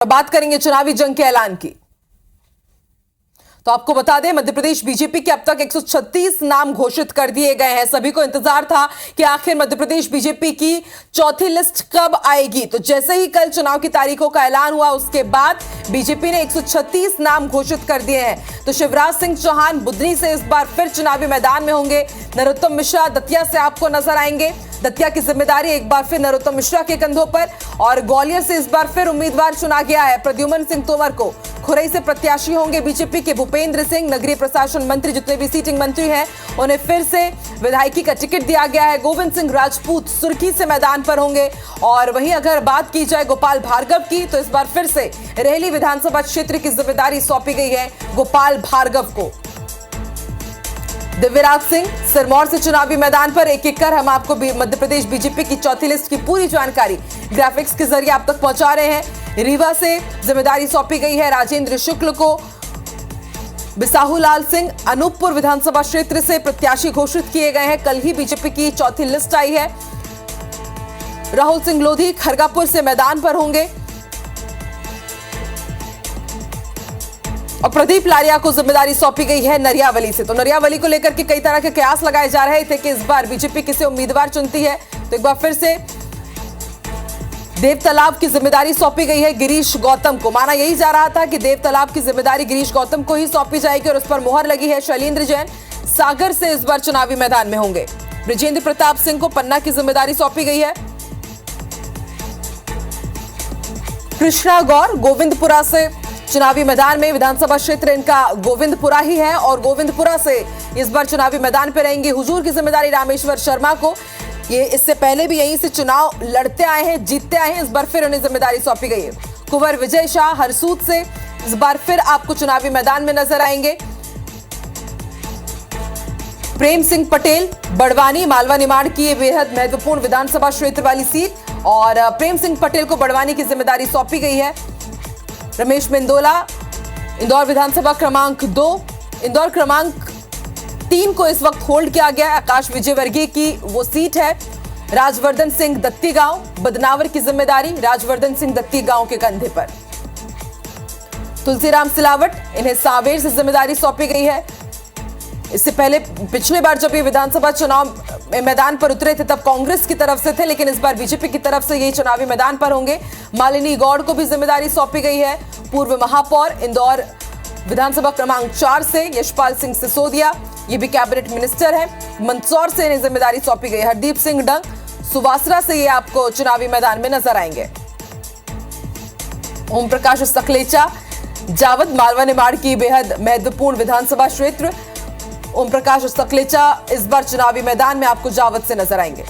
बात करेंगे चुनावी जंग के ऐलान की। तो आपको बता दें, मध्य प्रदेश बीजेपी के अब तक 136 नाम घोषित कर दिए गए हैं। सभी को इंतजार था कि आखिर मध्य प्रदेश बीजेपी की चौथी लिस्ट कब आएगी। तो जैसे ही कल चुनाव की तारीखों का ऐलान हुआ, उसके बाद बीजेपी ने 136 नाम घोषित कर दिए हैं। तो शिवराज सिंह चौहान बुधनी से इस बार फिर चुनावी मैदान में होंगे। नरोत्तम मिश्रा दतिया से आपको नजर आएंगे। दतिया की जिम्मेदारी एक बार फिर नरोत्तम मिश्रा के कंधों पर। और ग्वालियर से इस बार फिर उम्मीदवार चुना गया है प्रद्युमन सिंह तोमर को। खुरई से प्रत्याशी होंगे बीजेपी के भूपेंद्र सिंह। नगरीय प्रशासन मंत्री, जितने भी सीटिंग मंत्री हैं, उन्हें फिर से विधायकी का टिकट दिया गया है। गोविंद सिंह राजपूत सुर्खी से मैदान पर होंगे। और वहीं अगर बात की जाए गोपाल भार्गव की, तो इस बार फिर से रेहली विधानसभा क्षेत्र की जिम्मेदारी सौंपी गई है गोपाल भार्गव को। दिव्यराज सिंह सिरमौर से चुनावी मैदान पर। एक एक कर हम आपको मध्य प्रदेश बीजेपी की चौथी लिस्ट की पूरी जानकारी ग्राफिक्स के जरिए आप तक पहुंचा रहे हैं। रीवा से जिम्मेदारी सौंपी गई है राजेंद्र शुक्ल को। बिसाहू लाल सिंह अनूपपुर विधानसभा क्षेत्र से प्रत्याशी घोषित किए गए हैं। कल ही बीजेपी की चौथी लिस्ट आई है। राहुल सिंह लोधी खरगापुर से मैदान पर होंगे। और प्रदीप लारिया को जिम्मेदारी सौंपी गई है नरियावली से। तो नरियावली को लेकर के कई तरह के कयास लगाए जा रहे थे कि इस बार बीजेपी किसे उम्मीदवार चुनती है। तो एक बार फिर से देव तालाब की जिम्मेदारी सौंपी गई है गिरीश गौतम को। माना यही जा रहा था कि देव तालाब की जिम्मेदारी गिरीश गौतम को ही सौंपी जाएगी और उस पर मुहर लगी है। शैलेंद्र जैन सागर से इस बार चुनावी मैदान में होंगे। ब्रिजेंद्र प्रताप सिंह को पन्ना की जिम्मेदारी सौंपी गई है। कृष्णा गौर गोविंदपुरा से चुनावी मैदान में। विधानसभा क्षेत्र इनका गोविंदपुरा ही है और गोविंदपुरा से इस बार चुनावी मैदान पर रहेंगे। हुजूर की जिम्मेदारी रामेश्वर शर्मा को। ये इससे पहले भी यहीं से चुनाव लड़ते आए हैं, जीतते आए हैं। इस बार फिर उन्हें जिम्मेदारी सौंपी गई है। कुंवर विजय शाह हरसूद से इस बार फिर आपको चुनावी मैदान में नजर आएंगे। प्रेम सिंह पटेल बड़वानी मालवा निमाड़ की बेहद महत्वपूर्ण विधानसभा क्षेत्र वाली सीट। और प्रेम सिंह पटेल को बड़वानी की जिम्मेदारी सौंपी गई है। रमेश मेंदोला इंदौर विधानसभा क्रमांक 2, इंदौर क्रमांक 3 को इस वक्त होल्ड किया गया। आकाश विजयवर्गीय की वो सीट है। राजवर्धन सिंह दत्ती गांव बदनावर की जिम्मेदारी राजवर्धन सिंह दत्ती गांव के कंधे पर। तुलसीराम सिलावट इन्हें सांवेर से जिम्मेदारी सौंपी गई है। इससे पहले पिछले बार जब ये विधानसभा चुनाव मैदान पर उतरे थे तब कांग्रेस की तरफ से थे, लेकिन इस बार बीजेपी की तरफ से ये चुनावी मैदान पर होंगे। मालिनी गौड़ को भी जिम्मेदारी सौंपी गई है। पूर्व महापौर इंदौर विधानसभा क्रमांक 4 से यशपाल सिंह सिसोदिया, ये भी कैबिनेट मिनिस्टर है। मंदसौर से इन्हें जिम्मेदारी सौंपी गई। हरदीप सिंह डंग सुवासरा से ये आपको चुनावी मैदान में नजर आएंगे। ओम प्रकाश सकलेचा जावद मालवा निमाड़ की बेहद महत्वपूर्ण विधानसभा क्षेत्र। ओम प्रकाश सकलेचा इस बार चुनावी मैदान में आपको जावद से नजर आएंगे।